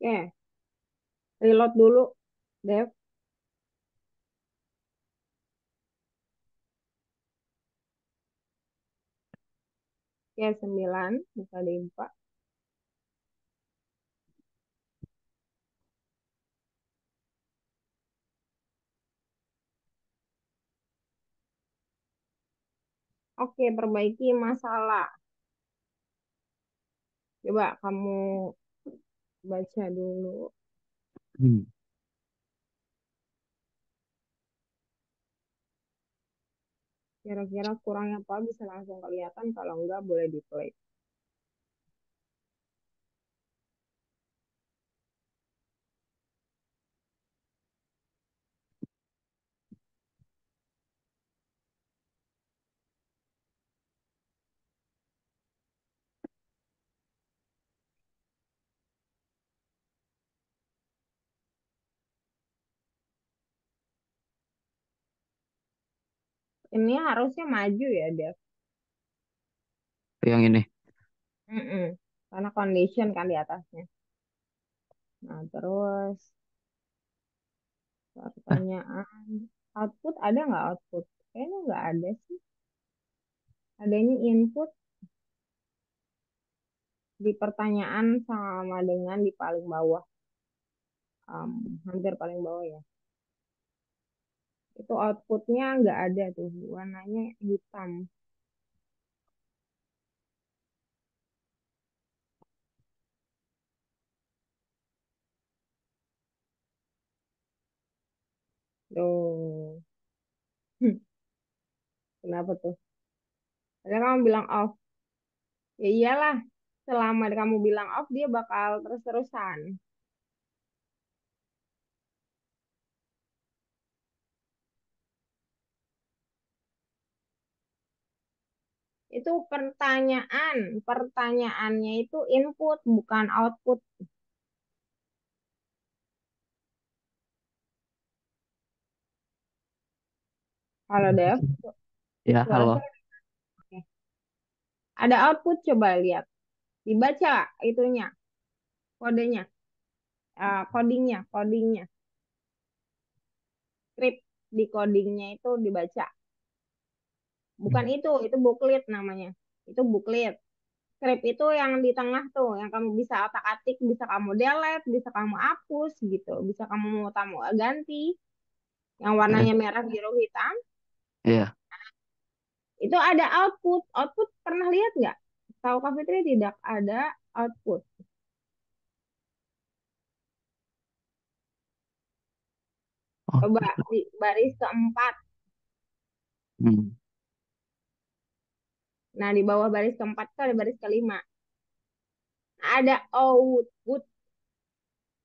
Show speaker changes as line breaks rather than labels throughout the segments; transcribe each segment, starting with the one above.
Oke, reload dulu, Dev. Ya, 9, bisa dibuka. Oke, perbaiki masalah. Coba kamu baca dulu.
Hmm.
Kira-kira kurangnya apa bisa langsung kelihatan. Kalau enggak, boleh di play. Ini harusnya maju ya, Dev.
Yang ini.
Mm-mm. Karena condition kan di atasnya. Nah, terus
Eh,
pertanyaan. Output ada nggak output? Kayaknya nggak ada sih. Adanya input di pertanyaan sama dengan di paling bawah. Hampir paling bawah ya. Itu outputnya nggak ada tuh. Warnanya hitam. Tuh. Kenapa tuh? Padahal kamu bilang off. Ya iyalah. Selama kamu bilang off, dia bakal terus-terusan. Itu pertanyaan. Pertanyaannya itu input, bukan output. Kalau Dev,
Ya,
suara
halo.
saya. Oke. Ada output, coba lihat. Dibaca itunya, kodenya, codingnya. Script di codingnya itu dibaca. Bukan itu buklet namanya. Itu buklet. Script itu yang di tengah tuh, yang kamu bisa otak-atik, bisa kamu delete, bisa kamu hapus gitu, bisa kamu ganti. Yang
Eh,
warnanya merah, biru, hitam,
iya.
itu ada output. Output pernah lihat nggak? Tahu Kak Fitri tidak ada output.
Oh,
Coba di baris keempat.
hmm.
Nah, di bawah baris keempat itu ada baris kelima. Ada output.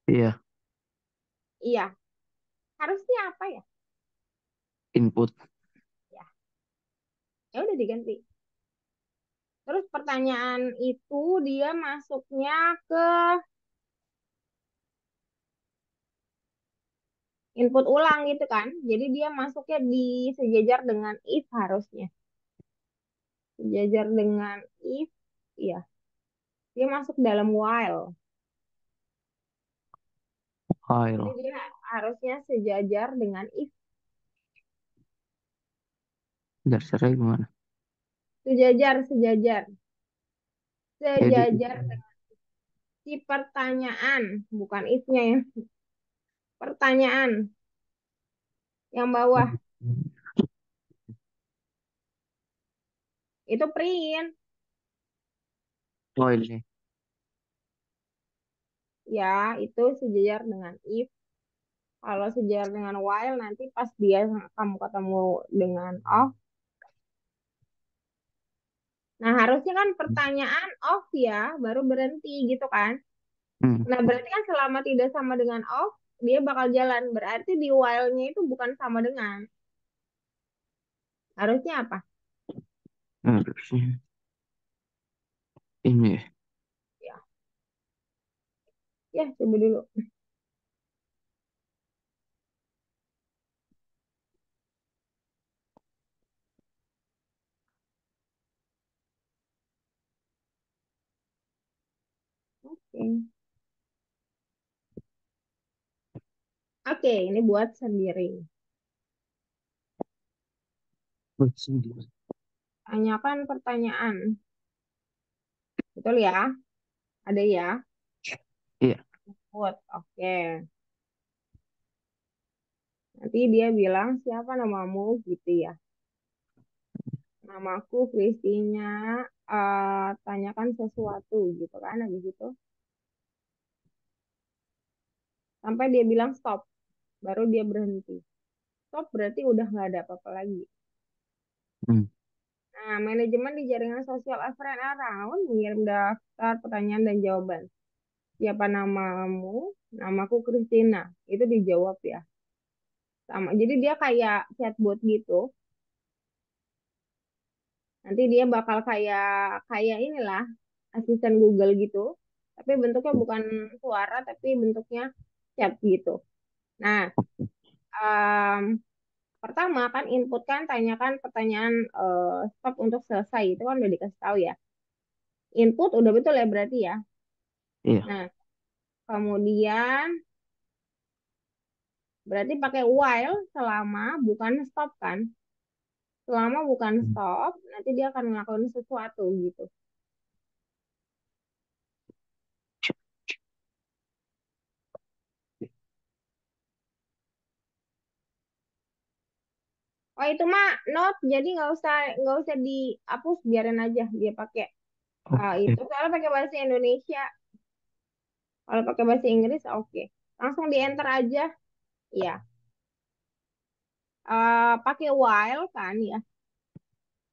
Iya.
Iya, harusnya apa ya?
Input.
Ya, ya udah diganti. Terus pertanyaan itu dia masuknya ke input ulang gitu kan. Jadi dia masuknya di sejajar dengan if harusnya. Sejajar dengan if, iya. Dia masuk dalam while. Jadi
File.
dia harusnya sejajar dengan if.
Dasarnya gimana?
Sejajar.
Ya, di.
Sejajar dengan si pertanyaan. Bukan if-nya ya. Pertanyaan yang bawah. Itu print.
Oh, ini.
Ya, itu sejajar dengan if. Kalau sejajar dengan while, nanti pas dia kamu ketemu dengan off. Nah, harusnya kan pertanyaan off ya, baru berhenti gitu kan.
Hmm.
Nah, berarti kan selama tidak sama dengan off, dia bakal jalan. Berarti di while-nya itu bukan sama dengan. Harusnya apa?
Harusnya ini ya.
Ya, ya coba dulu. Oke. Oke, ini buat sendiri.
Buat sendiri.
Tanyakan pertanyaan. Betul ya? Ada ya?
Iya.
Buat. Oke. Nanti dia bilang siapa namamu gitu ya. Namaku Kristina. Tanyakan sesuatu gitu kan habis itu. Sampai dia bilang stop. Baru dia berhenti. Stop berarti udah nggak ada apa-apa lagi.
Hmm.
Nah, manajemen di jaringan sosial a friend around mengirim daftar pertanyaan dan jawaban. Siapa namamu? Namaku Christina. Itu dijawab ya. Sama. Jadi dia kayak chatbot gitu. Nanti dia bakal kayak kayak inilah asisten Google gitu. Tapi bentuknya bukan suara, tapi bentuknya chat gitu. Nah, em, pertama kan input kan tanyakan pertanyaan stop untuk selesai. Itu kan udah dikasih tahu ya. Input udah betul ya berarti ya.
Iya.
Nah, kemudian berarti pakai while selama bukan stop kan. Selama bukan
Hmm.
stop, nanti dia akan ngelakuin sesuatu gitu. Oh itu mah not, jadi nggak usah dihapus, biarin aja dia pakai itu.
Oke.
Soalnya pakai bahasa Indonesia, kalau pakai bahasa Inggris oke. Langsung di enter aja, ya. Pakai while kan ya,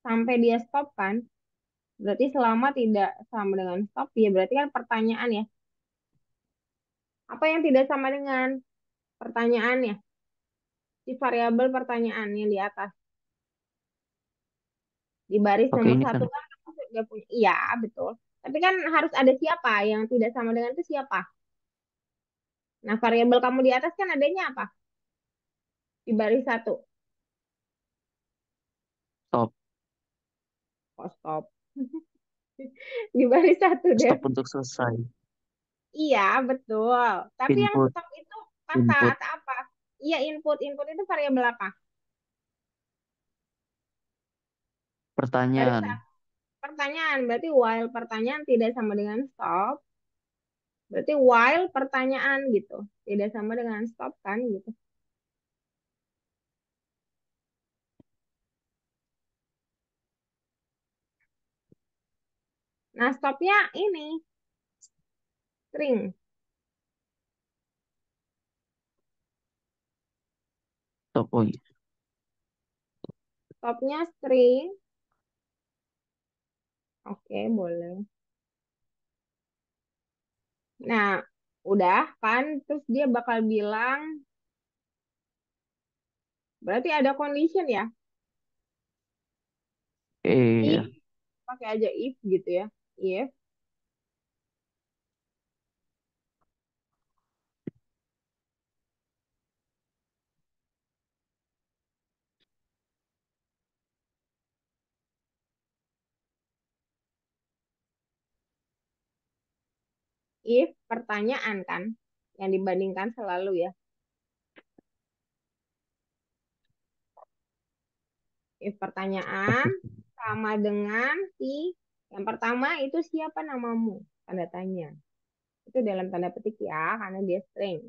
sampai dia stop kan. Berarti selama tidak sama dengan stop, ya berarti kan pertanyaan ya. Apa yang tidak sama dengan pertanyaannya? Si variabel pertanyaan yang di atas. Di baris
Oke,
nomor
ini
satu
kan
kan kamu sudah punya. Iya, betul. Tapi kan harus ada siapa, yang tidak sama dengan itu siapa. Nah, variabel kamu di atas kan adanya apa? Di baris satu.
stop.
Oh, stop. Di baris satu deh.
Stop untuk selesai.
Iya, betul. Tapi yang
Input.
stop itu pas
Input.
saat apa? Iya, input. Input itu variabel apa? Baris
Pertanyaan.
satu. Pertanyaan. Berarti while pertanyaan tidak sama dengan stop. Berarti while pertanyaan gitu. Tidak sama dengan stop kan gitu. Nah, stopnya ini string.
Stop. Oh iya.
Stopnya string. Oke, boleh. Nah, udah kan, terus dia bakal bilang, berarti ada condition ya, if,
Iya.
pakai aja if gitu ya, if pertanyaan kan, yang dibandingkan selalu ya, if pertanyaan sama dengan si, yang pertama itu siapa namamu, tanda tanya, itu dalam tanda petik ya, karena dia string,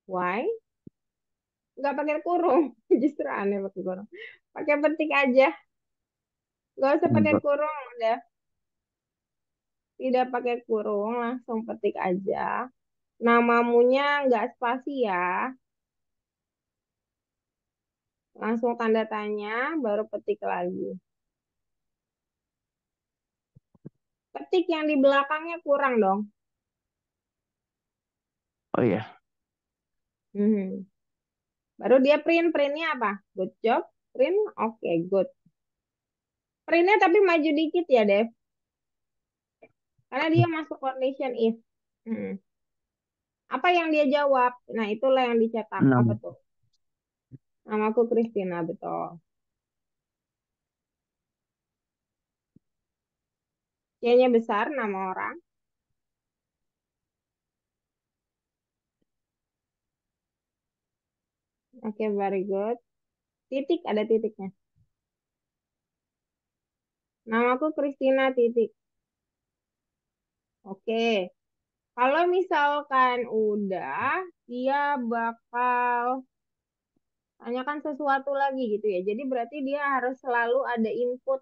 why, nggak pakai kurung, justru aneh pakai kurung, pakai petik aja, nggak usah pakai
Enggak.
kurung, udah. Tidak pakai kurung, langsung petik aja. Namamunya nggak spasi ya. Langsung tanda tanya, baru petik lagi. Petik yang di belakangnya kurang dong.
Oh iya.
Mhm. Baru dia print. Printnya apa? Good job. Print, oke, good. Printnya tapi maju dikit ya, Dev. Karena dia masuk condition if. Mhm. Apa yang dia jawab? Nah, itulah yang dicetak. Apa
6.
tuh? Namaku Christina, betul. C-nya besar, nama orang. Oke, very good. Titik, ada titiknya. Namaku Christina, titik. Oke. Kalau misalkan udah, dia bakal tanyakan sesuatu lagi gitu ya. Jadi berarti dia harus selalu ada input,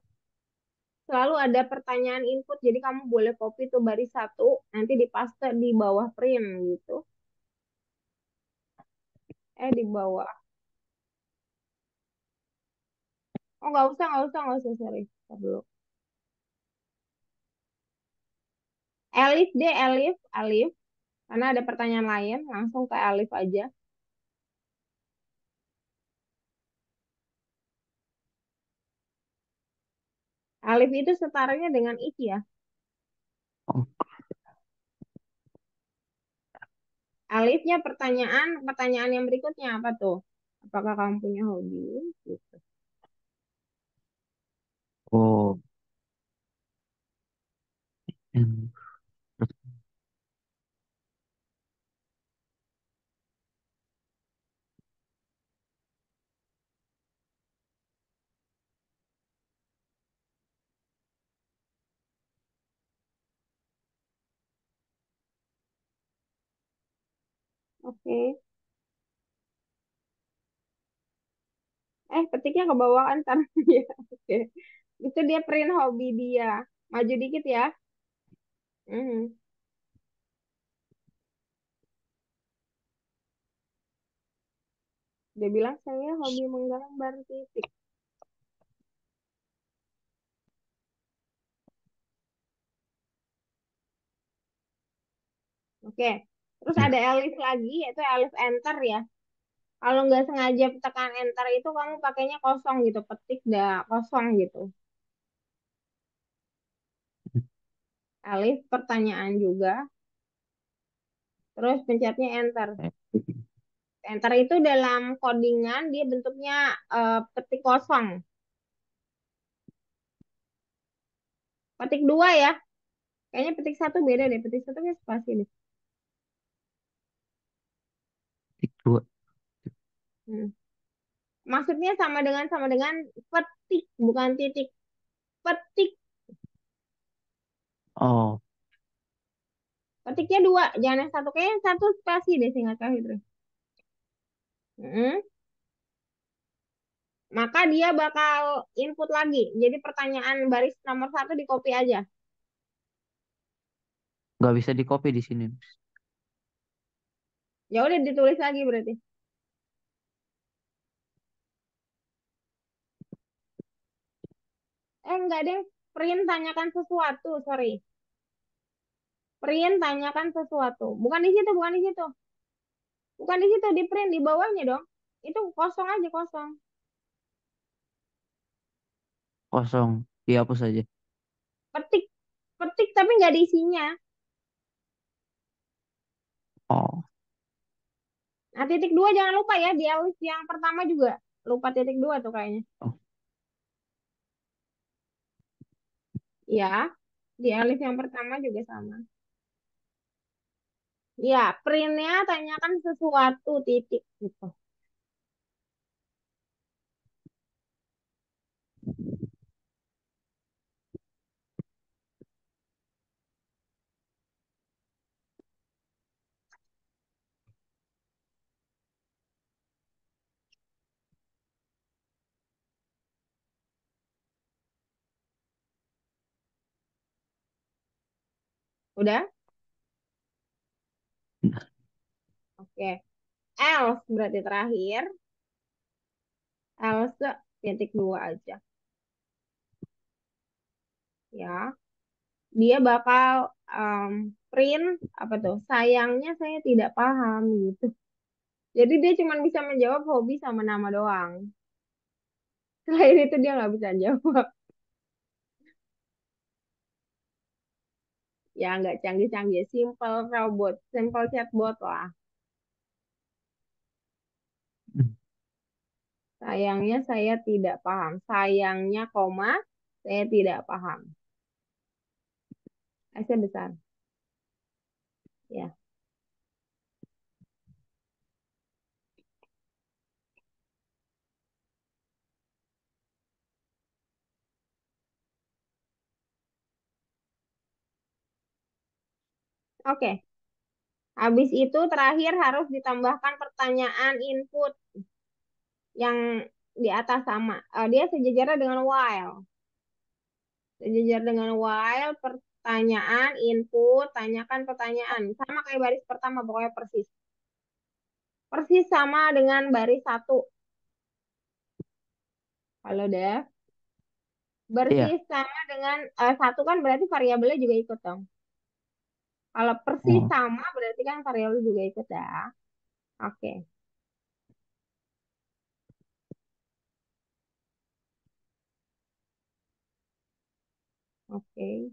selalu ada pertanyaan input. Jadi kamu boleh copy tuh baris satu, nanti dipaste di bawah print gitu. Di bawah. Oh, nggak usah, sorry. Ntar dulu. Elif deh, Elif, Alif. Karena ada pertanyaan lain, langsung ke Alif aja. Alif itu setaranya dengan if ya.
Oh,
Alifnya pertanyaan, pertanyaan yang berikutnya apa tuh? Apakah kamu punya hobi? Gitu.
oh. Hmm.
Oke. Petiknya ke bawah kan ntar. Ya, oke. Itu dia print hobi dia. Maju dikit ya. Mhm. Dia bilang saya hobi menggambar titik. Oke. Terus
Ya,
ada Elif lagi, yaitu Elif enter ya. Kalau nggak sengaja tekan enter itu kamu pakainya kosong gitu, petik dah kosong gitu. Elif pertanyaan juga, terus pencetnya enter. Enter itu dalam codingan dia bentuknya petik kosong. Petik dua ya, kayaknya petik satu beda deh, petik satu kayak spasi deh.
titik dua.
Hmm. Maksudnya sama dengan petik, bukan titik. Petik,
Oh,
petiknya dua, jangan yang satu. Kayaknya yang satu spasi deh singkat kali itu. Hmm. Maka dia bakal input lagi. Jadi pertanyaan baris nomor satu di copy aja.
nggak bisa di copy di sini.
Ya udah ditulis lagi berarti. Enggak deh, print tanyakan sesuatu, sorry. Print tanyakan sesuatu. Bukan di situ, bukan di situ. Bukan di situ, di print di bawahnya dong. Itu kosong aja, kosong.
Kosong. Dihapus aja.
Petik, petik tapi nggak ada isinya.
Oh,
Nah, titik dua jangan lupa ya, di alif yang pertama juga. Lupa titik dua tuh kayaknya.
oh.
Ya, di alif yang pertama juga sama. Ya, printnya tanyakan sesuatu, titik gitu. Udah?
Nah,
Oke. Else berarti terakhir. Else titik dua aja. Ya, dia bakal print apa tuh? Sayangnya saya tidak paham gitu. Jadi dia cuma bisa menjawab hobi sama nama doang. Selain itu dia nggak bisa jawab. Ya nggak canggih-canggih, simple robot, simple chatbot lah.
hmm.
Sayangnya saya tidak paham. Sayangnya, koma, saya tidak paham. S-nya besar. Ya, oke. Habis itu terakhir harus ditambahkan pertanyaan input yang di atas sama. Dia sejajar dengan while. Sejajar dengan while, pertanyaan, input, tanyakan pertanyaan. Sama kayak baris pertama, pokoknya persis. Persis sama dengan baris satu. Kalau udah
Iya.
persis sama dengan satu kan berarti variabelnya juga ikut dong. Kalau persis
Oh,
sama berarti kan variabel juga ikut ya. Oke, oke.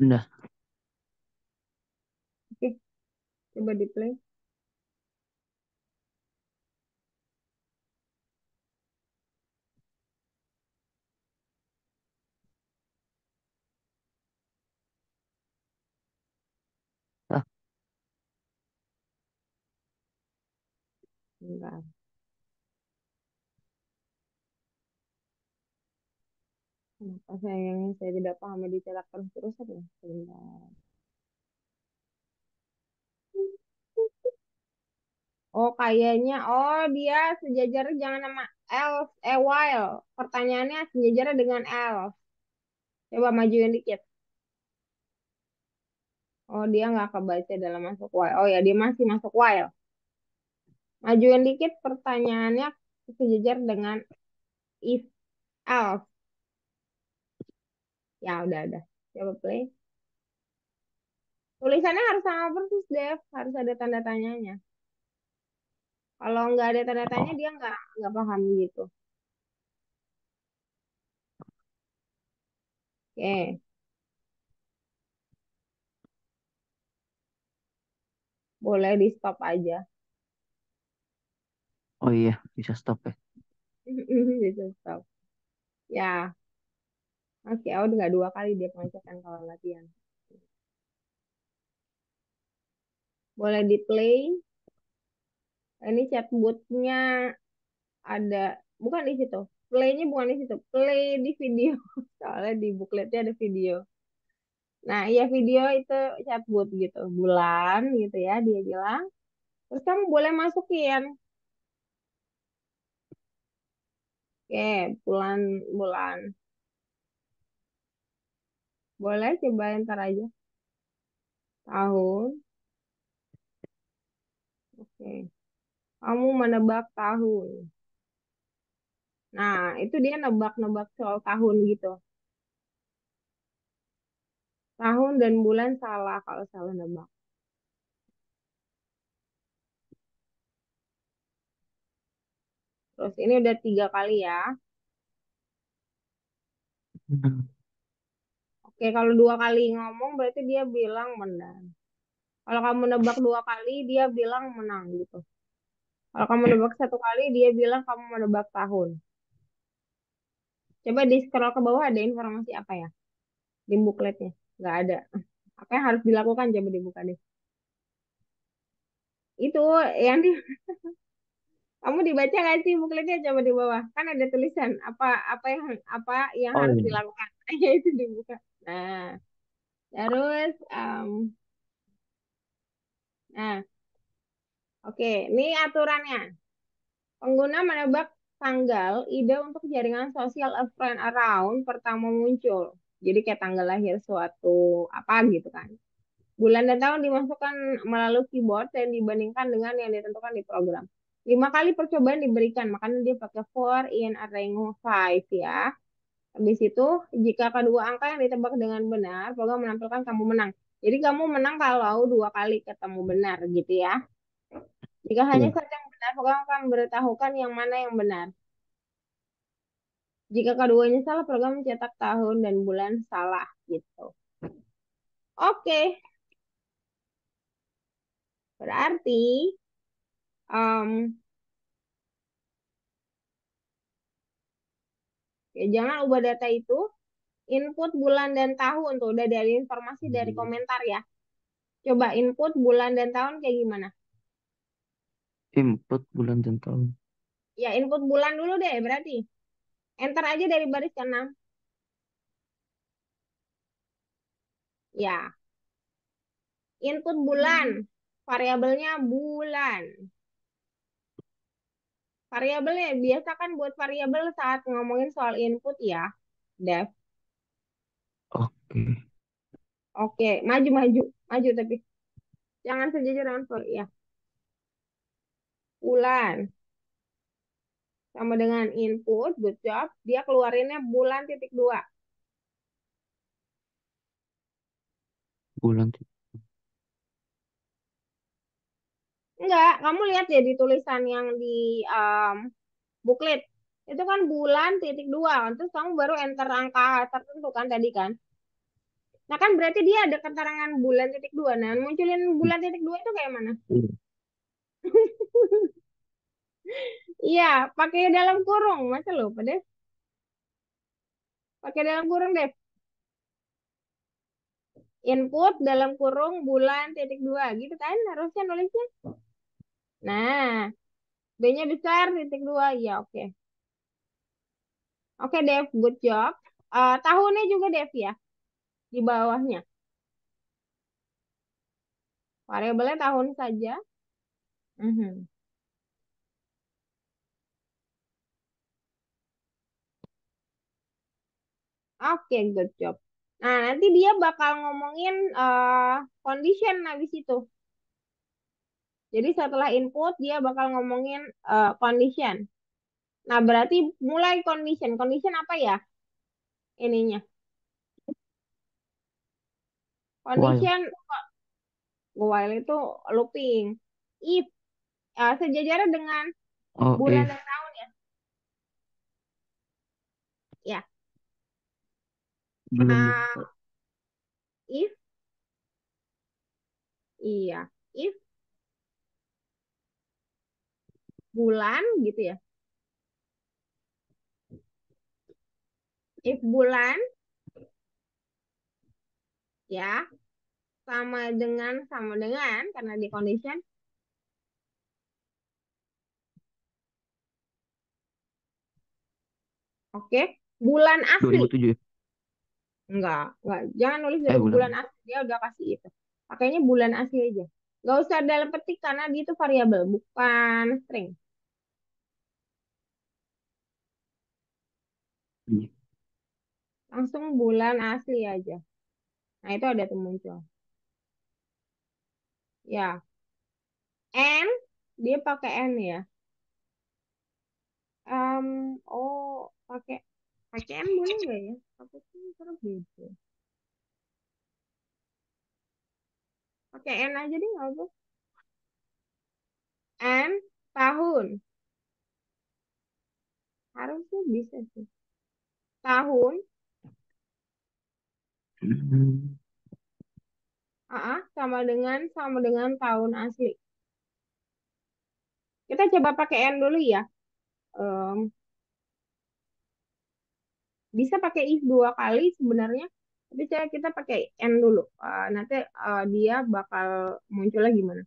udah.
Oke, coba di play.
Ah,
Bentar. Kenapa sayangnya saya tidak paham dicetak terus-terusan ya? Sebentar. Oh, kayaknya, oh dia sejajar jangan sama else, while. Pertanyaannya sejajar dengan else. Coba majuin dikit. Oh, dia nggak kebaca dalam masuk while. Oh ya, dia masih masuk while. Majuin dikit pertanyaannya sejajar dengan if else. Ya, udah. Coba play. Tulisannya harus sama persis, Dev. Harus ada tanda tanyanya. Kalau nggak ada tanda tanya,
oh,
dia nggak paham gitu. Oke, boleh di stop aja.
oh iya, bisa stop ya.
Bisa stop. Ya, oke. Oh, nggak dua kali dia pengecekan kalau latihan. Boleh di play. Ini chatbotnya ada, bukan di situ. Playnya bukan di situ. Play di video. Soalnya di bookletnya ada video. Nah, iya video itu chatbot gitu. Bulan gitu ya, dia bilang. Terus kamu boleh masukin. Oke, bulan. Boleh coba ntar aja. Tahun. Oke. Kamu menebak tahun. Nah, itu dia nebak-nebak soal tahun gitu. Tahun dan bulan salah kalau salah nebak. Terus ini udah 3 kali ya.
Hmm.
Oke, kalau 2 kali ngomong berarti dia bilang menang. Kalau kamu nebak 2 kali, dia bilang menang gitu. Kalau kamu nebak 1 kali, dia bilang kamu menebak tahun. Coba di scroll ke bawah ada informasi apa ya di bukletnya? Nggak ada. Apa yang harus dilakukan? Coba dibuka deh. Itu yang di, kamu dibaca nggak sih bukletnya? Coba di bawah. Kan ada tulisan apa yang
Oh
harus
iya.
dilakukan. Ya itu dibuka. Nah, terus, nah, oke, ini aturannya. Pengguna menebak tanggal ide untuk jaringan sosial a friend around pertama muncul. Jadi kayak tanggal lahir suatu apa gitu kan. Bulan dan tahun dimasukkan melalui keyboard dan dibandingkan dengan yang ditentukan di program. 5 kali percobaan diberikan, makanya dia pakai for in a range of five ya. Habis itu, jika kedua angka yang ditebak dengan benar, program menampilkan kamu menang. Jadi kamu menang kalau dua kali ketemu benar gitu ya. Jika hanya
Iya.
satu yang benar, program akan memberitahukan yang mana yang benar. Jika keduanya salah, program mencetak tahun dan bulan salah gitu. Oke, berarti em, ya, jangan ubah data itu. Input bulan dan tahun tuh udah dari informasi dari komentar ya. Coba input bulan dan tahun kayak gimana?
Input bulan dan tahun.
Ya input bulan dulu deh berarti. Enter aja dari baris ke-6. Ya, input bulan. Variabelnya bulan. Variabelnya biasa kan buat variabel saat ngomongin soal input ya, Dev.
Oke.
Oke, maju maju maju tapi jangan sejajar dengan ya. Bulan sama dengan input, good job. Dia keluarinnya bulan titik dua.
Bulan.
Enggak, kamu lihat ya di tulisan yang di booklet. Itu kan bulan titik dua. Terus kamu baru enter angka tertentu kan tadi kan. Nah kan berarti dia ada keterangan bulan titik dua. Nah munculin bulan titik dua itu kayak mana?
Iya.
Iya, pakai dalam kurung. Masa lupa deh. Pakai dalam kurung deh. Input dalam kurung bulan titik dua. Gitu kan harusnya nulisnya. Nah, B-nya besar titik dua. Iya, oke. Oke, Dev. Good job. Tahunnya juga, Dev, ya. Di bawahnya. Variabelnya tahun saja. Mhm. Oke, good job. Nah, nanti dia bakal ngomongin condition habis itu. Jadi setelah input, dia bakal ngomongin condition. Nah, berarti mulai condition. Condition apa ya ininya?
While.
Condition while itu looping. If sejajarnya dengan
Oh,
bulan
if.
dan tahun ya. Ya.
Belum.
Ah, if iya. If bulan gitu ya. If bulan ya sama dengan karena di condition. Oke. Bulan asli.
2007 ya?
Enggak. Jangan nulis dari bulan
Bulan.
asli. Dia udah kasih itu. Pakainya bulan asli aja. Nggak usah dalam petik karena dia itu variabel, bukan string.
Iya.
Langsung bulan asli aja. Nah, itu ada tuh muncul. Ya, N, dia pakai N ya. Oh, pakai pakai N boleh nggak ya? Aku tuh terus gitu. Pakai N aja deh nggak apa. N tahun. Harusnya bisa sih. Tahun,
Hmm.
sama dengan tahun asli. Kita coba pakai N dulu ya. Em, bisa pakai if dua kali sebenarnya. Tapi kita pakai N dulu. Nanti dia bakal munculnya gimana?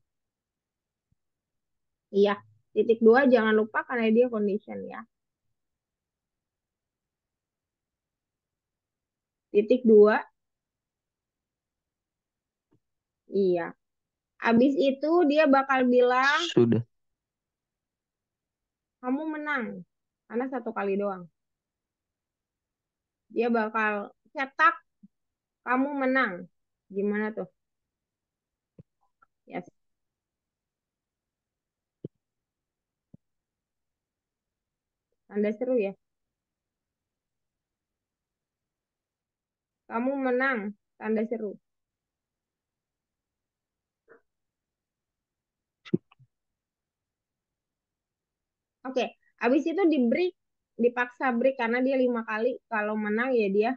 Iya, titik dua jangan lupa karena dia condition ya. Titik dua, iya. Habis itu dia bakal bilang
Sudah.
kamu menang karena satu kali doang. Dia bakal cetak kamu menang. Gimana tuh? Yes, tanda seru ya. Kamu menang. Tanda seru. Oke. Habis itu di break. Dipaksa break karena dia 5 kali. Kalau menang ya dia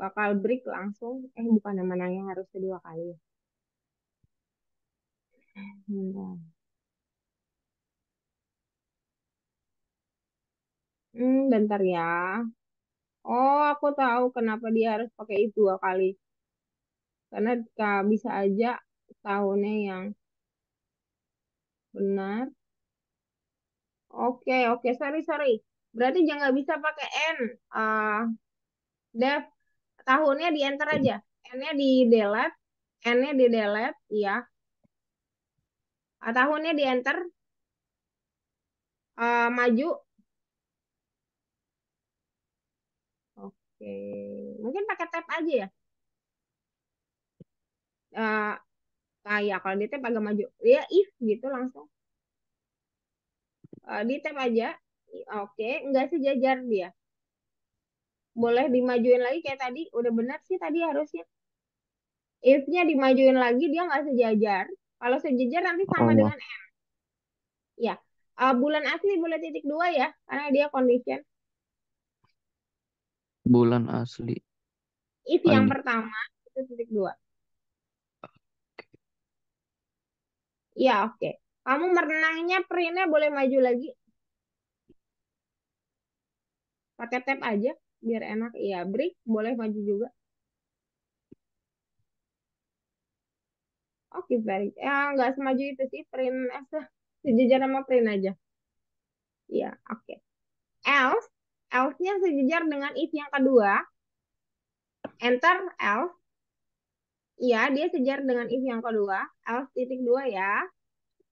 bakal break langsung. Bukan menangnya harus kedua kali. Bentar. Bentar ya. Oh, aku tahu kenapa dia harus pakai itu 2 kali. Karena bisa aja tahunnya yang benar. Oke, oke, sorry, sorry. Berarti jangan bisa pakai N. Ah, Dev, tahunnya di enter aja. N-nya di delete, N-nya di delete, iya. Tahunnya di enter, maju. Oke, mungkin pakai tab aja ya. Eh, Kayak kalau di tab agak maju. Ya, if gitu langsung. Di tab aja. Oke, nggak sejajar dia. Boleh dimajuin lagi kayak tadi. Udah benar sih tadi harusnya. If-nya dimajuin lagi dia nggak sejajar. Kalau sejajar nanti sama
Oh,
dengan N. Ya. Bulan asli boleh titik dua ya, karena dia condition.
bulan asli.
If
Oh,
yang
ini.
pertama itu titik dua. Ya, oke. Kamu merenangnya printnya boleh maju lagi. Pakai tab aja biar enak. Iya, break boleh maju juga. Oke, very. Nggak semaju itu sih print. Sejajar sama print aja. Iya, oke. Else, else-nya sejajar dengan if yang kedua. Enter else. Iya, dia sejajar dengan if yang kedua. Else titik dua ya.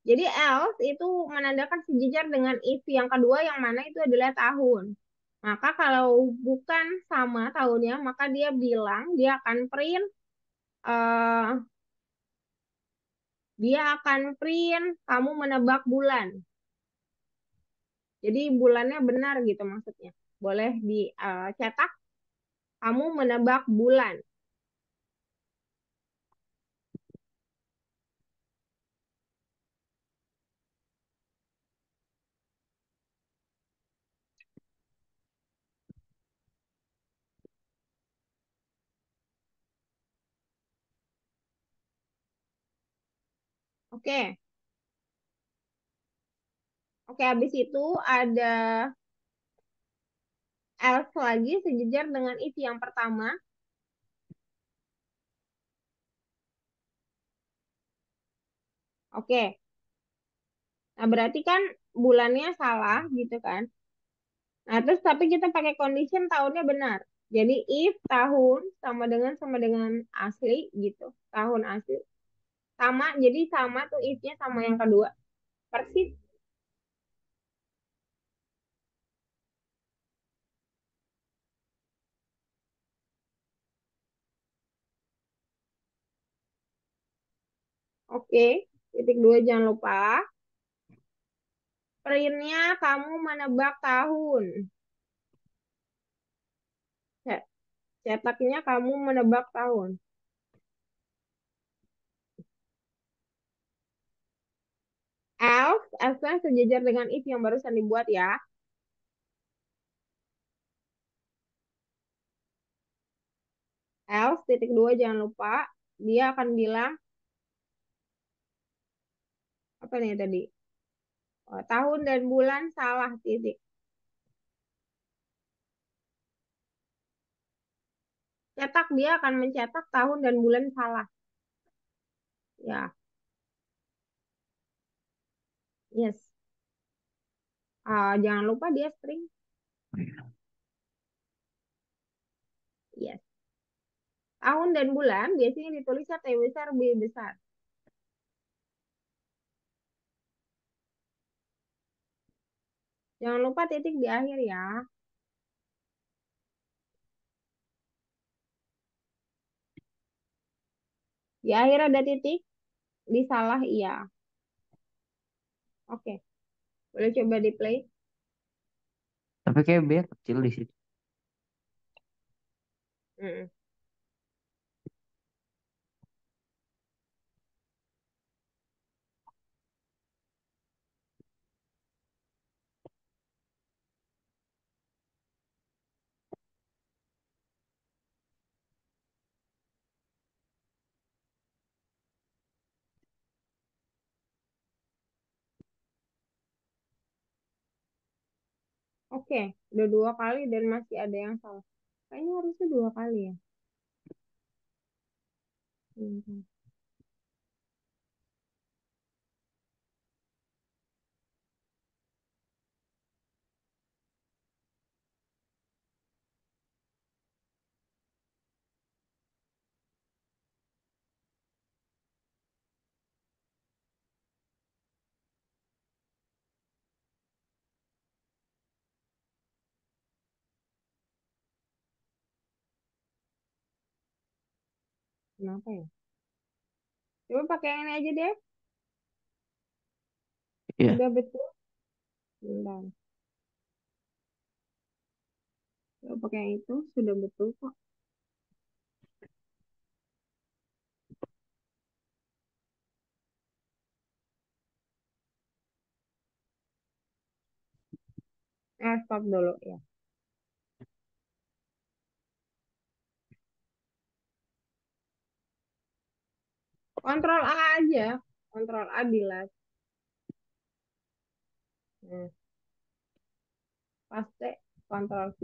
Jadi else itu menandakan sejajar dengan if yang kedua yang mana itu adalah tahun. Maka kalau bukan sama tahunnya, maka dia bilang eh dia akan print kamu menebak bulan. Jadi bulannya benar gitu maksudnya. Boleh dicetak kamu menebak bulan. Oke. Oke, habis itu ada else lagi sejajar dengan if yang pertama. Oke. Nah, berarti kan bulannya salah gitu kan. Nah, terus tapi kita pakai condition tahunnya benar. Jadi if tahun sama dengan asli gitu. Tahun asli. Sama, jadi sama tuh if-nya sama yang kedua. Persis. Oke. Titik dua jangan lupa. Printnya kamu menebak tahun. Cetaknya kamu menebak tahun. Else sejajar dengan if yang barusan dibuat ya. Else titik dua jangan lupa. Dia akan bilang, apa nih tadi? Tahun dan bulan salah titik. Cetak dia akan mencetak tahun dan bulan salah. Ya, yes. Jangan lupa dia string. Yes. Tahun dan bulan biasanya ditulisnya T besar, B besar. Jangan lupa titik di akhir ya. Di akhir ada titik, di salah iya. Oke, boleh coba di play.
Tapi kayak B kecil di situ.
Mm. Oke, udah 2 kali dan masih ada yang salah. Kayaknya harusnya 2 kali ya. Hmm. Kenapa ya? Coba pakai yang ini aja deh.
Iya,
Udah betul. Bentar. Coba pakai yang itu. Sudah betul kok. Stop dulu ya. Kontrol A aja. Kontrol A delete. Nah, paste. Kontrol V.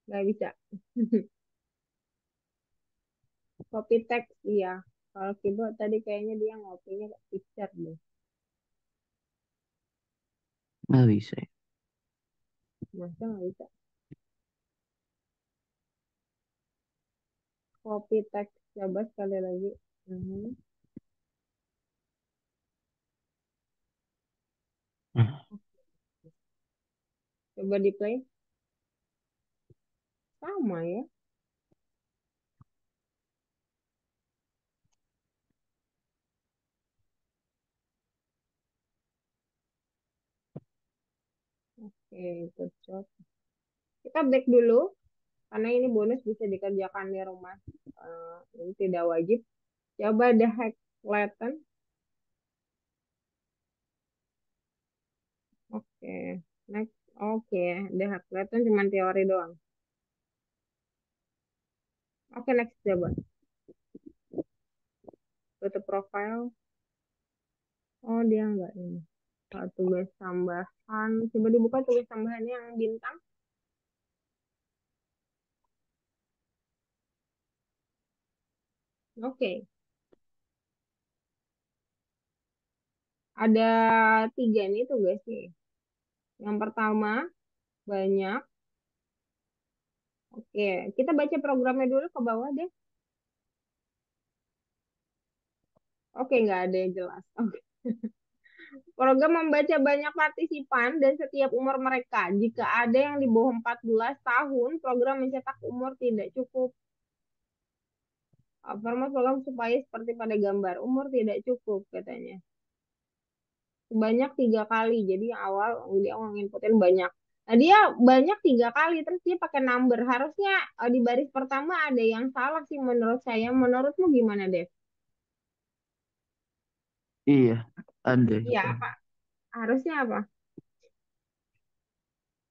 Nggak bisa. Copy text, iya. Kalau keyboard tadi kayaknya dia ngopinya ke picture deh.
nggak bisa ya.
Masa nggak bisa? Copy text. Coba sekali lagi. Mhm.
Hmm.
Coba di play. Sama ya. Oke, good job. Kita break dulu. Karena ini bonus bisa dikerjakan di rumah. Ini tidak wajib. Coba the hack Latin. Oke, next. Oke, the hack Latin cuma teori doang. Oke, next coba. Tutup profile. Oh, dia enggak ini. Kalau tugas tambahan. Coba dibuka tugas tambahannya yang bintang. Oke, ada 3 nih tugasnya. Yang pertama, banyak. Oke, kita baca programnya dulu ke bawah deh. Oke, nggak ada yang jelas. Oke. Program membaca banyak partisipan dan setiap umur mereka. Jika ada yang di bawah 14 tahun, program mencetak umur tidak cukup. Format program supaya seperti pada gambar. Umur tidak cukup katanya. Sebanyak 3 kali. Jadi yang awal dia nginputin banyak. Nah dia banyak 3 kali. Terus dia pakai number. Harusnya di baris pertama ada yang salah sih menurut saya. Menurutmu gimana, Dev?
Iya, ada
Iya,
itu.
apa? Harusnya apa?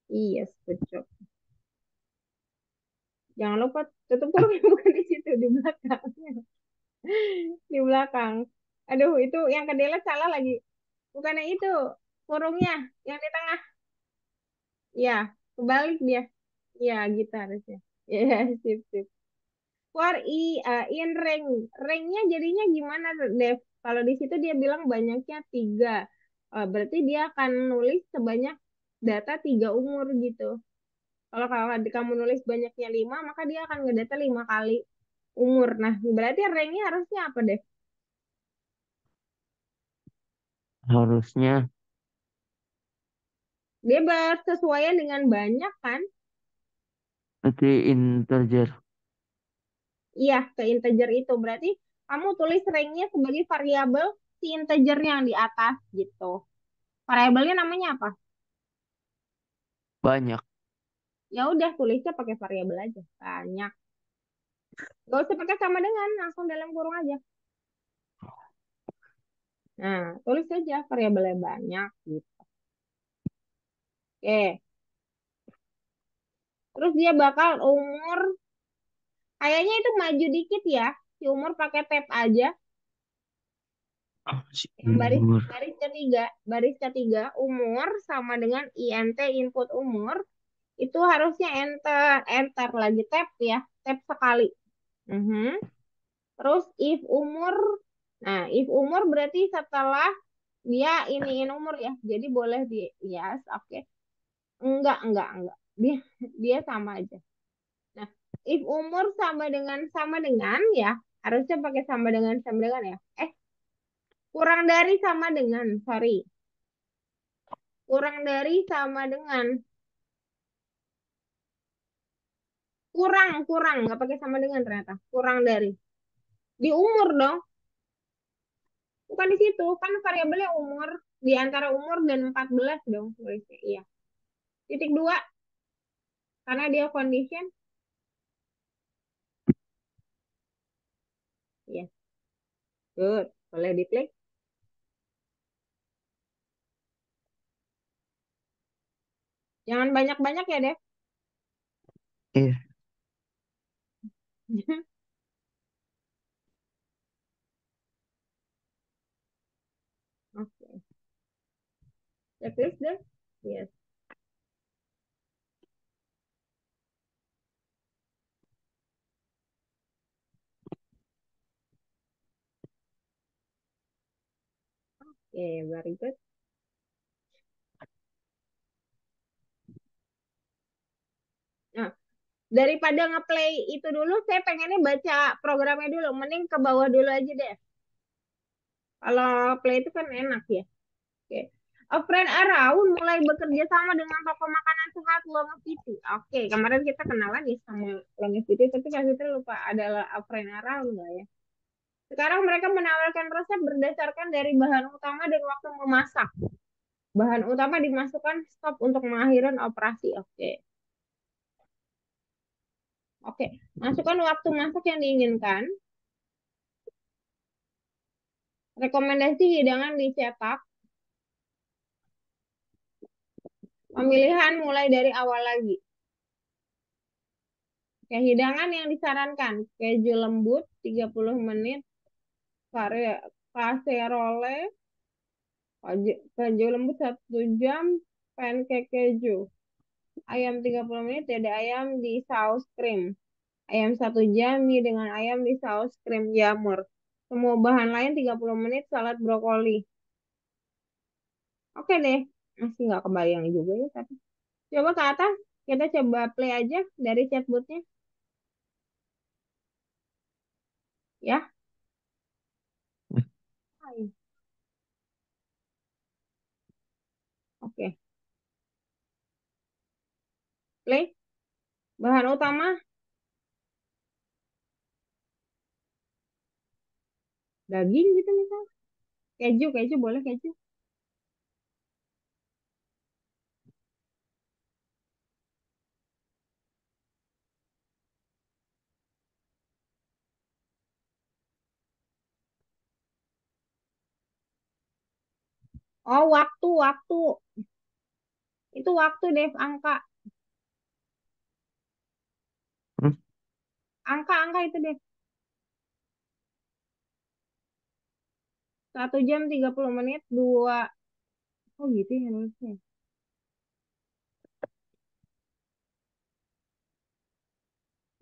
Iya, yes, good job. Jangan lupa tutup kurung bukan di situ di belakang. Di belakang. Aduh, itu yang kedelet salah lagi. Bukannya itu kurungnya yang di tengah. Ya, kebalik dia. Ya, gitu harusnya. Ya, sip, sip. For in rank. Ranknya jadinya gimana, Dev? Kalau di situ dia bilang banyaknya 3. Berarti dia akan nulis sebanyak data 3 umur gitu. Kalau kamu nulis banyaknya 5, maka dia akan ngedata 5 kali umur. Nah, berarti ranknya harusnya apa, Dev?
Harusnya
Dia bersesuaian dengan banyak kan?
nanti integer.
Iya, ke integer itu. Berarti kamu tulis ranknya sebagai variabel. si integernya yang di atas gitu. Variabelnya namanya apa?
Banyak.
Ya udah tulisnya pakai variabel aja. Banyak. Gak usah pakai sama dengan, langsung dalam kurung aja. Nah, tulis aja variabelnya banyak gitu. Oke. Terus dia bakal umur, kayaknya itu maju dikit ya. Si umur pakai tab aja.
Ah, si
Yang baris
umur.
baris ketiga umur sama dengan int input umur itu harusnya enter enter lagi tab ya, tab sekali. Mhm. Terus if umur, nah if umur berarti setelah dia iniin umur ya, jadi boleh di yes, oke. Enggak, dia dia sama aja. Nah, if umur sama dengan ya, harusnya pakai sama dengan ya. Kurang dari sama dengan, sorry. Kurang dari sama dengan. Kurang, nggak pakai sama dengan ternyata. Kurang dari. Di umur dong, bukan di situ. Kan variabelnya umur, di antara umur dan 14 dong tulisnya. Iya. Titik dua, karena dia condition. Iya, good. Boleh diklik. Jangan banyak-banyak ya, Dev.
Iya.
Oke. Checklist deh. Yes. Oke, very good. Nah, daripada ngeplay itu dulu, saya pengennya baca programnya dulu. Mending ke bawah dulu aja deh. Kalau play itu kan enak ya. Oke. A friend around mulai bekerja sama dengan toko makanan sehat Longevity. Oke, kemarin kita kenalan ya sama Longevity, tapi kasih itu lupa adalah A friend around nggak ya? Sekarang mereka menawarkan resep berdasarkan dari bahan utama dan waktu memasak. Bahan utama dimasukkan stop untuk mengakhiri operasi. Oke. Oke, masukkan waktu masak yang diinginkan. Rekomendasi hidangan dicetak. Pemilihan mulai dari awal lagi. Oke, hidangan yang disarankan. Keju lembut 30 menit. Kaserole. Keju lembut 1 jam. Pancake keju. Ayam 30 menit. Dada ayam di saus krim. Ayam 1 jam. Mie dengan ayam di saus krim jamur. Semua bahan lain 30 menit. Salad brokoli. Oke deh. Masih nggak kebayang juga ya. Tapi. Coba ke atas. Kita coba play aja dari chatbotnya. Ya. Hai. Oke. Play. Bahan utama. Daging gitu misal. Keju boleh keju. Oh, waktu. Itu waktu, Dev. Angka.
Hmm?
Angka itu, Dev. 1 jam 30 menit. Dua. Oh gitu ya nulisnya.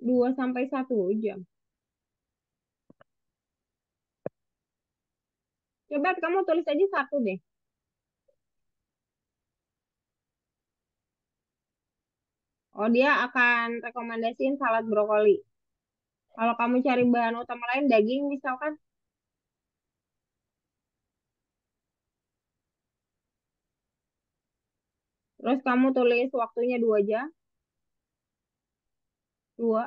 2 sampai 1 jam. Coba kamu tulis aja satu deh. Oh, dia akan rekomendasiin salad brokoli. Kalau kamu cari bahan utama lain, daging misalkan. Terus kamu tulis waktunya 2 jam. Dua.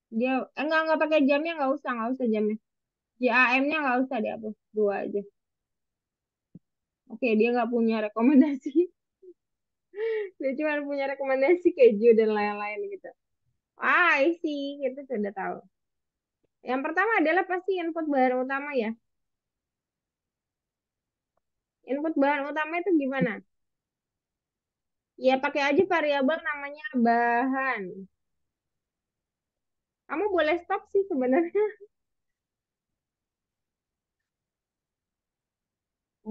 Dia, enggak pakai jamnya, nggak usah jamnya. Ya AM-nya nggak usah dihapus, dua aja. Oke, dia nggak punya rekomendasi. Dia cuma punya rekomendasi keju dan lain-lain gitu. Ah, isi, kita sudah tahu. Yang pertama adalah pasti input bahan utama ya. Input bahan utama itu gimana? Ya pakai aja variabel namanya bahan. Kamu boleh stop sih sebenarnya.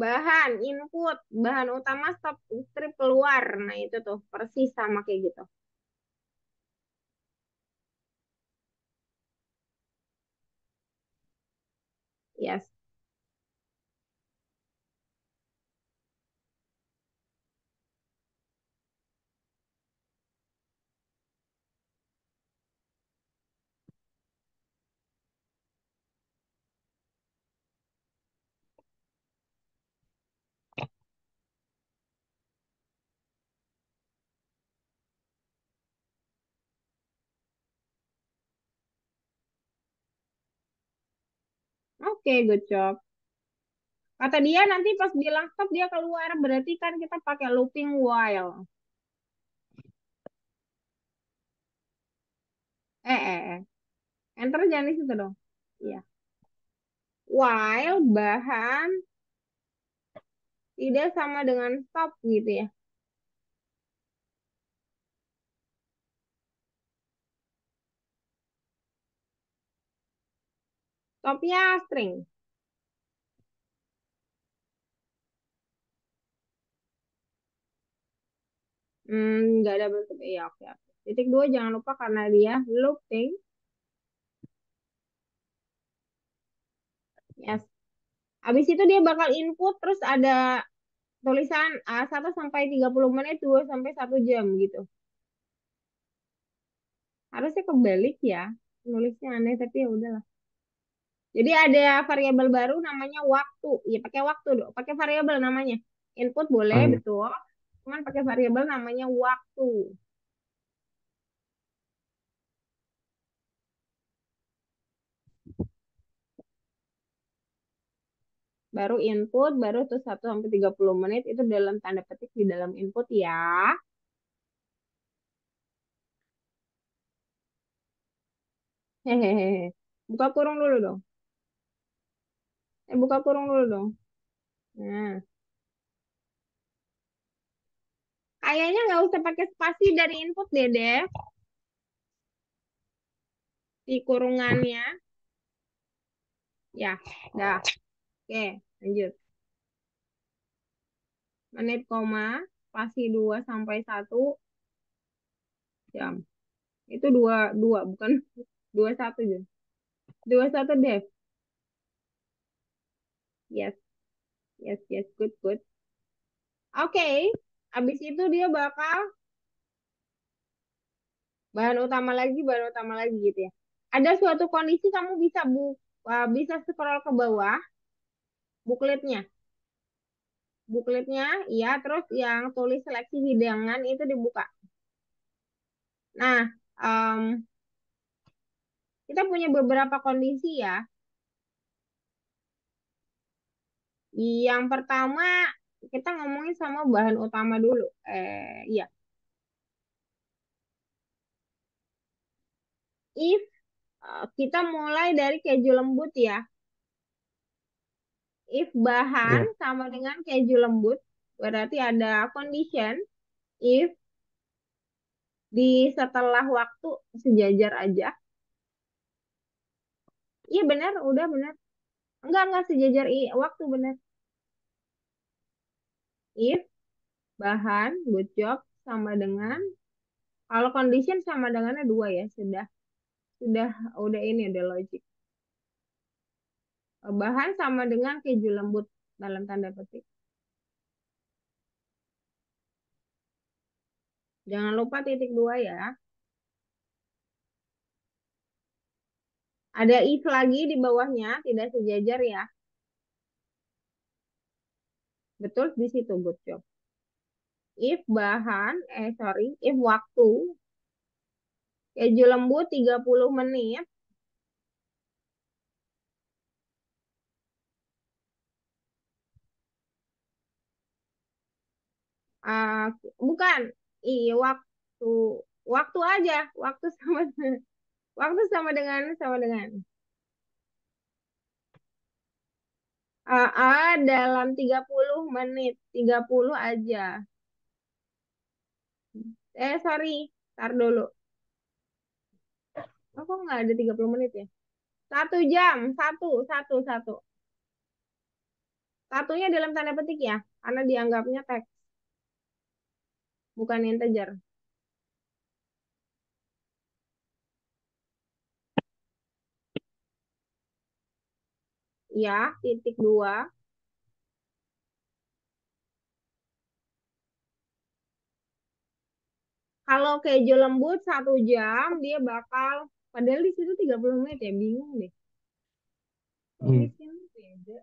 Bahan, input, bahan utama stop strip keluar. Nah itu tuh persis sama kayak gitu. Yes. Oke, good job. Kata dia nanti pas bilang stop dia keluar, berarti kan kita pakai looping while. Enter jangan di situ dong. Iya. While bahan tidak sama dengan stop gitu ya. Stopnya string. Nggak ada bentuk. Iya, oke, oke. Titik dua jangan lupa karena dia looping. Yes. Habis itu dia bakal input terus ada tulisan 1 sampai 30 menit, 2 sampai 1 jam gitu. Harusnya kebalik ya. Nulisnya aneh tapi ya udahlah. Jadi ada variabel baru namanya waktu. Ya pakai waktu dong. Pakai variabel namanya. Input boleh
Oh, iya.
betul. Cuman pakai variabel namanya waktu. Baru input, baru tuh 1 sampai 30 menit itu dalam tanda petik di dalam input ya. Hehehe. Buka kurung dulu dong. Buka kurung dulu dong. Nah, kayaknya nggak usah pakai spasi dari input deh, Dev. Di kurungannya. Ya, dah. Oke, lanjut. Menit koma, spasi 2 sampai 1 jam. Itu dua, dua, bukan 21 jam. 21 Dev. Yes, yes, yes, good, good. Oke, abis itu dia bakal bahan utama lagi gitu ya. Ada suatu kondisi kamu bisa bisa scroll ke bawah bookletnya. Bookletnya, ya, terus yang tulis seleksi hidangan itu dibuka. Nah, em, kita punya beberapa kondisi ya. Yang pertama, kita ngomongin sama bahan utama dulu. Iya. If kita mulai dari keju lembut ya. If bahan
Iya.
sama dengan keju lembut, berarti ada condition. If di setelah waktu sejajar aja. Iya benar, udah benar. Enggak sejajar waktu benar. If bahan, good job, sama dengan, kalau condition sama dengannya dua ya, sudah, udah ini, udah logik. Bahan sama dengan keju lembut dalam tanda petik. Jangan lupa titik dua ya. Ada if lagi di bawahnya, tidak sejajar ya. Betul di situ, good job. If bahan, if waktu, keju lembut 30 menit, Ah, bukan. Iya, waktu. Waktu aja. Waktu sama waktu sama dengan dalam 30 menit. 30 aja. Sorry. Tar dulu. Oh, kok nggak ada 30 menit ya? 1 jam. Satu. Satunya dalam tanda petik ya. Karena dianggapnya teks. Bukan integer. Ya, titik dua. Kalau keju lembut 1 jam, dia bakal. Padahal di situ 30 menit ya. Bingung deh. Kok di
Iya.
sini beda?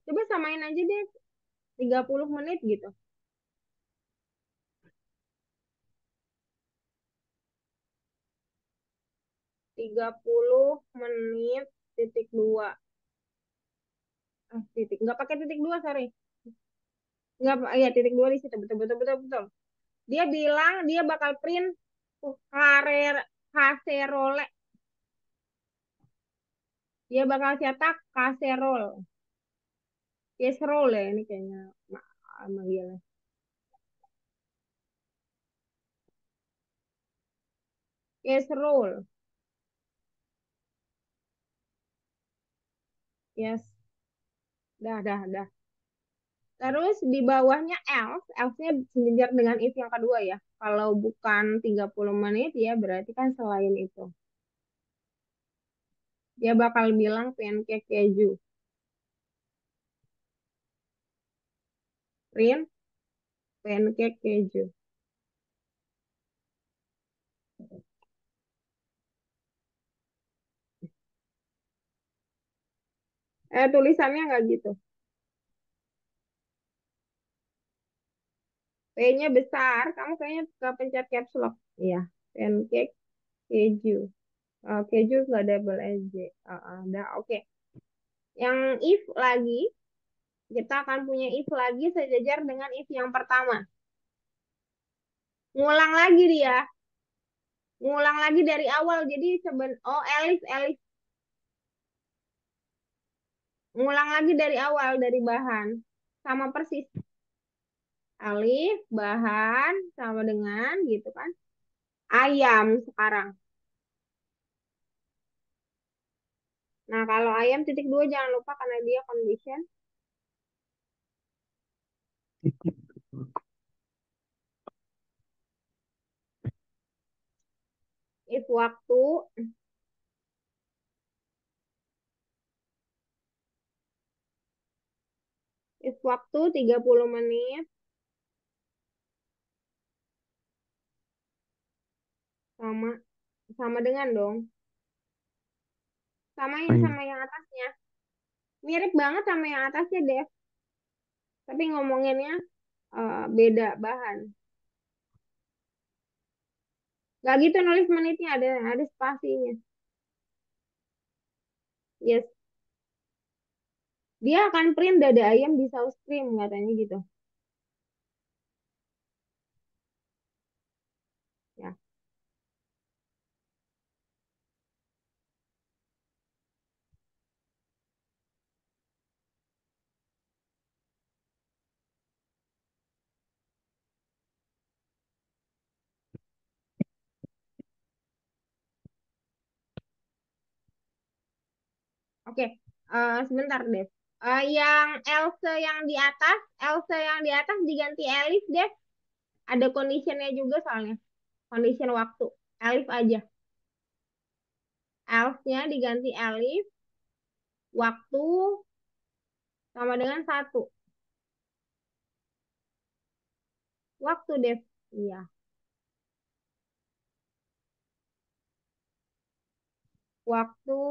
Coba samain aja deh 30 menit gitu. 30 menit titik dua. Titik. Nggak pakai titik dua, sorry. Nggak, ya titik dua di situ. Betul, betul, betul, betul. Dia bilang dia bakal print karer kaserole. Dia bakal cetak kaserol. Casserole ya ini kayaknya. Manggilnya. Casserole. Yes. Dah. Terus di bawahnya else, else-nya sejajar dengan if yang kedua ya. Kalau bukan 30 menit ya berarti kan selain itu. Dia bakal bilang pancake keju. Print pancake keju. Tulisannya nggak gitu. P-nya besar, kamu kayaknya kepencet caps lock. Iya, pancake keju. Keju nggak double SJ. Udah, oke. Yang if lagi, kita akan punya if lagi sejajar dengan if yang pertama. Ngulang lagi dia. Ngulang lagi dari awal. Jadi Elif, Elif. Ngulang lagi dari awal, dari bahan. Sama persis. Alif, bahan, sama dengan gitu kan. Ayam sekarang. Nah, kalau ayam titik dua jangan lupa karena dia condition. If waktu, if waktu 30 menit sama sama dengan dong.
Oh,
Samain
iya.
sama yang atasnya. Mirip banget sama yang atasnya, Dev. Tapi ngomonginnya beda bahan. Gak gitu nulis menitnya, ada spasinya. Yes. Dia akan print dada ayam di saus krim katanya gitu. Ya. Oke. Sebentar, Dev. Yang Else yang di atas diganti Elif, Dev. Ada conditionnya juga soalnya. Condition waktu. Elif aja. Else-nya diganti Elif. Waktu sama dengan satu. Waktu, Dev. Iya. Waktu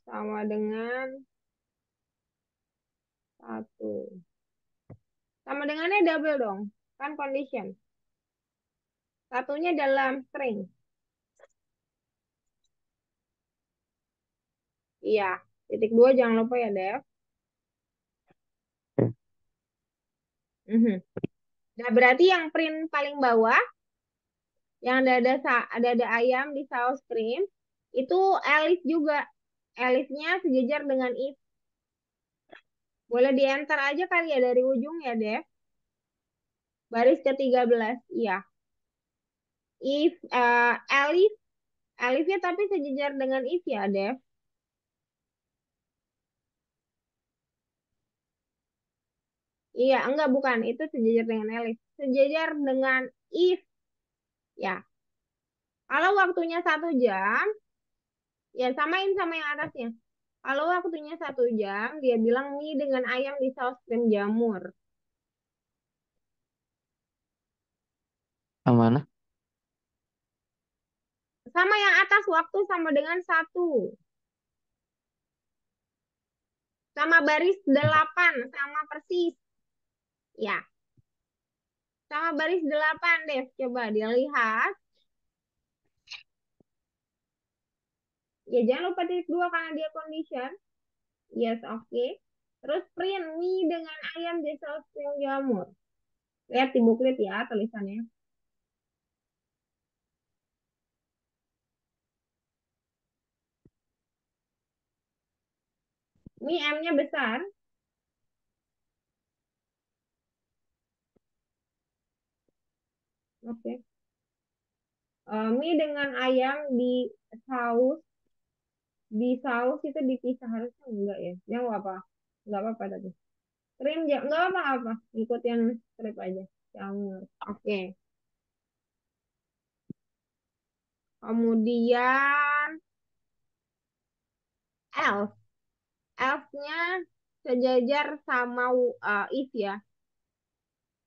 sama dengan satu. Sama dengannya double dong. Kan condition. Satunya dalam string. Iya. Titik dua jangan lupa ya, Dev. Mhm. Nah, berarti yang print paling bawah, yang ada ayam di saus krim, itu elif juga. Elifnya sejajar dengan if. Boleh di enter aja kali ya dari ujung ya, Dev. Baris ke-13. Iya. If, elif, elifnya tapi sejajar dengan if ya, Dev. Iya, enggak bukan. Itu sejajar dengan elif. Sejajar dengan if. Ya. Kalau waktunya 1 jam, ya samain sama yang atasnya. Kalau waktunya 1 jam, dia bilang mie dengan ayam di saus krim jamur.
Yang mana?
Sama yang atas waktu sama dengan 1. Sama baris 8, sama persis. Ya, sama baris 8, Dev. Coba dilihat. Ya, jangan lupa titik 2 karena dia condition. Yes, oke. Terus print mie dengan ayam di saus krim jamur. Lihat di booklet ya tulisannya. Mie M-nya besar. Oke. Mie dengan ayam saus di saus itu dipisah harusnya enggak ya? Ya nggak apa, nggak apa-apa tadi. Krim nggak apa-apa, ikut yang strip aja. Jamur. Oke. Kemudian elf, elfnya sejajar sama if ya.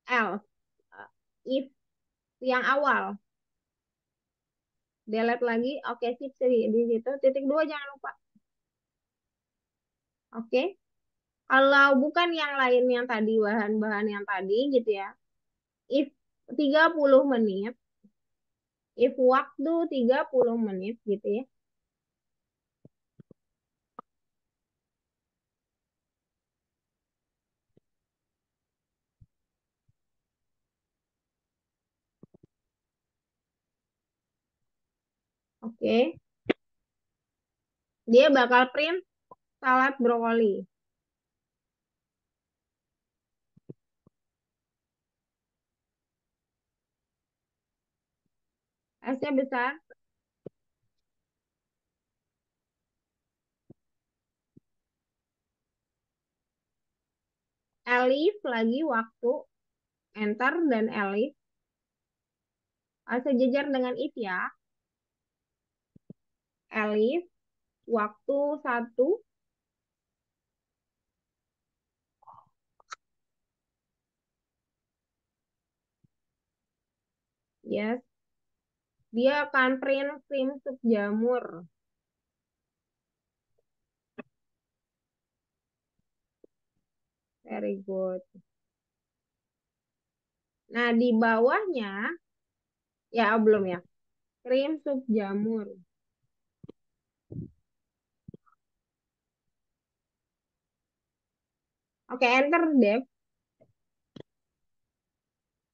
Elf, if yang awal. Delete lagi. Oke, sip di situ. Titik 2 jangan lupa. Oke. Kalau bukan yang lain yang tadi, bahan-bahan yang tadi gitu ya. If 30 menit, if waktu 30 menit gitu ya. Oke. Dia bakal print salad brokoli. S-nya besar. Elif lagi waktu. Enter dan elif. Sejajar dengan if ya. Elif waktu 1. Yes. Dia akan print krim sup jamur. Very good. Nah, di bawahnya, ya belum ya. Krim sup jamur. Oke, enter, Dev.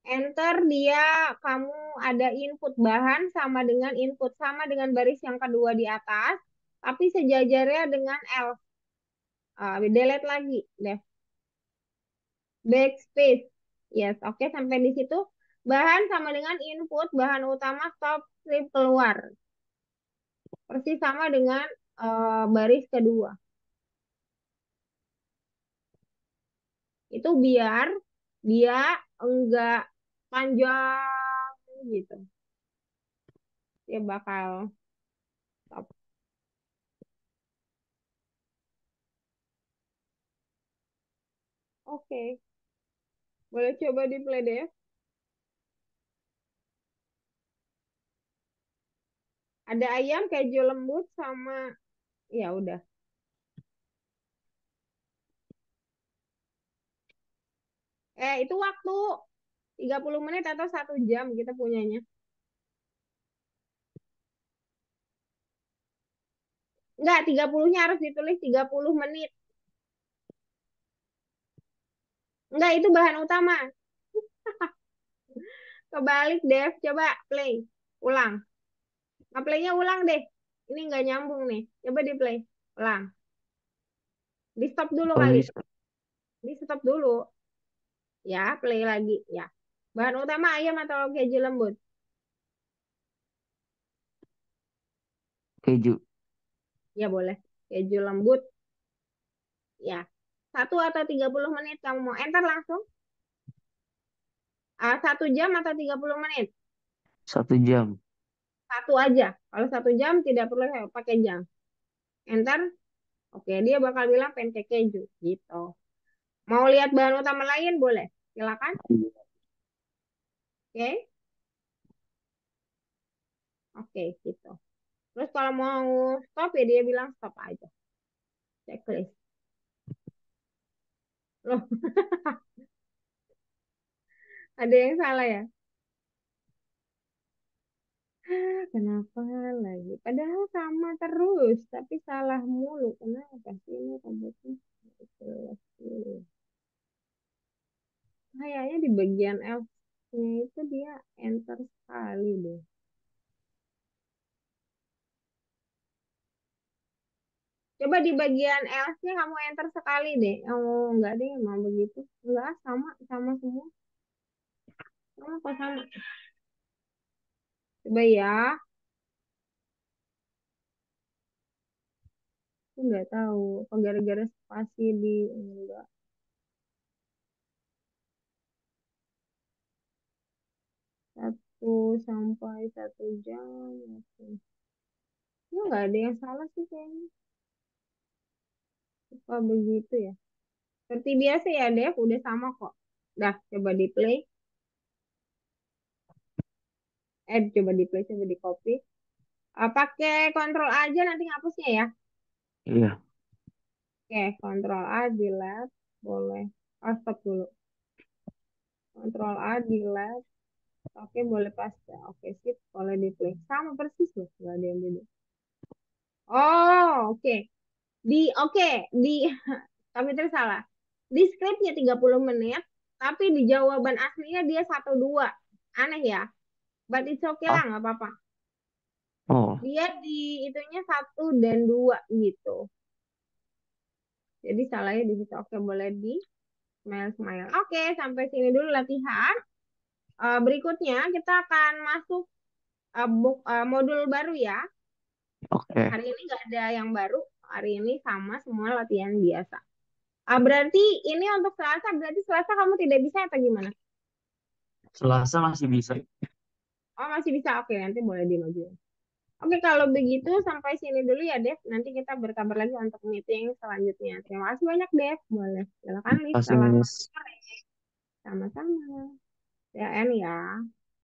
Enter dia, kamu ada input bahan sama dengan baris yang kedua di atas, tapi sejajarnya dengan L. Delete lagi, Dev. Backspace. Yes, oke, sampai di situ. Bahan sama dengan input, bahan utama stop strip keluar. Persis sama dengan baris kedua. Itu biar dia enggak panjang gitu. Dia bakal stop. Oke, boleh coba di play deh. Ada ayam, keju lembut sama ya udah. Itu waktu 30 menit atau 1 jam kita punyanya. Enggak, 30-nya harus ditulis 30 menit. Enggak, itu bahan utama. Kebalik, Dev. Coba play. Ulang. Nah, playnya ulang deh. Ini nggak nyambung nih. Coba di play. Ulang. Di stop dulu
Oh
kali.
bisa.
Di stop dulu. Ya, play lagi. Ya. Bahan utama ayam atau keju lembut?
Keju.
Ya boleh. Keju lembut. Ya. 1 atau 30 menit kamu mau enter langsung? 1 jam atau 30 menit?
1 jam.
Satu aja. Kalau 1 jam tidak perlu pakai jam. Enter. Oke, dia bakal bilang pancake keju. Gitu. Mau lihat bahan utama lain? Boleh. Silakan. Oke. Oke, gitu. Terus kalau mau stop ya dia bilang stop aja. Checklist. Loh, ada yang salah ya? Kenapa lagi? Padahal sama terus, tapi salah mulu. Kenapa sih ini robotnya? Jelas dulu. Kayaknya di bagian else-nya itu dia enter sekali deh. Coba di bagian else-nya kamu enter sekali deh. Oh, enggak deh, emang begitu. Enggak, sama, sama semua. Sama kok sama. Coba ya. Aku nggak tahu. Apa gara-gara spasi di enggak. 1 sampai 1 jam. Oke. Ya nggak ada yang salah sih kayaknya. Apa begitu ya? Seperti biasa ya, Dev. Udah sama kok. Dah, coba di play. Coba di play, coba di copy. Pakai kontrol aja nanti ngapusnya ya.
Iya.
Oke, kontrol A, delete. Boleh. Oh, stop dulu. Kontrol A, delete. Oke, boleh paste. Oke, sip. Boleh di play. Sama persis loh. Nggak ada yang beda. Oh, oke. Oke, di kami terus salah. Di skripnya 30 menit, tapi di jawaban aslinya dia 1 2. Aneh ya? But it's okay
Ah,
lah, nggak apa-apa.
oh,
Dia di itunya 1 dan 2 gitu. Jadi salahnya di situ. Oke, boleh di smile smile. Oke, sampai sini dulu latihan. Berikutnya kita akan masuk modul baru ya.
oke.
Hari ini nggak ada yang baru. Hari ini sama semua latihan biasa. Berarti ini untuk Selasa, berarti Selasa kamu tidak bisa atau gimana?
Selasa masih bisa.
Oh, masih bisa. Oke, nanti boleh dimajuin. Oke, kalau begitu sampai sini dulu ya, Dev. Nanti kita berkabar lagi untuk meeting selanjutnya. Terima kasih banyak, Dev. Boleh. Silakan, Liv.
Masih
Selamat
Miss.
sore. Sama-sama. Ya, N ya.